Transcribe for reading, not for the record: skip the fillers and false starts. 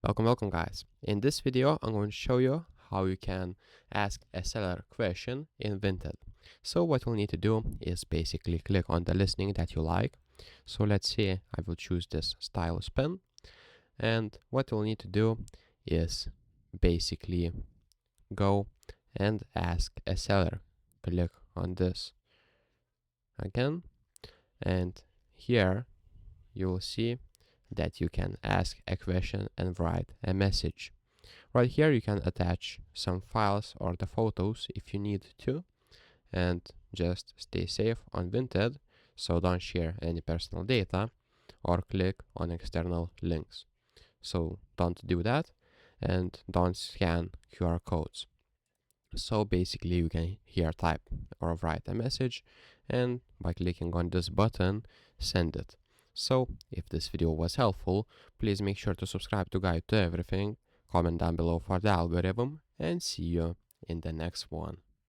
Welcome guys. In this video I'm going to show you how you can ask a seller question in Vinted. So what you'll need to do is basically click on the listing that you like. So let's say I will choose this stylus pen, and what you'll need to do is basically go and ask a seller. Click on this again, and here you will see that you can ask a question and write a message. Right here you can attach some files or the photos if you need to, and just stay safe on Vinted, so don't share any personal data or click on external links. So don't do that, and don't scan QR codes. So basically you can here type or write a message, and by clicking on this button, send it. So if this video was helpful, please make sure to subscribe to Guide to Everything, comment down below for the algorithm, and see you in the next one.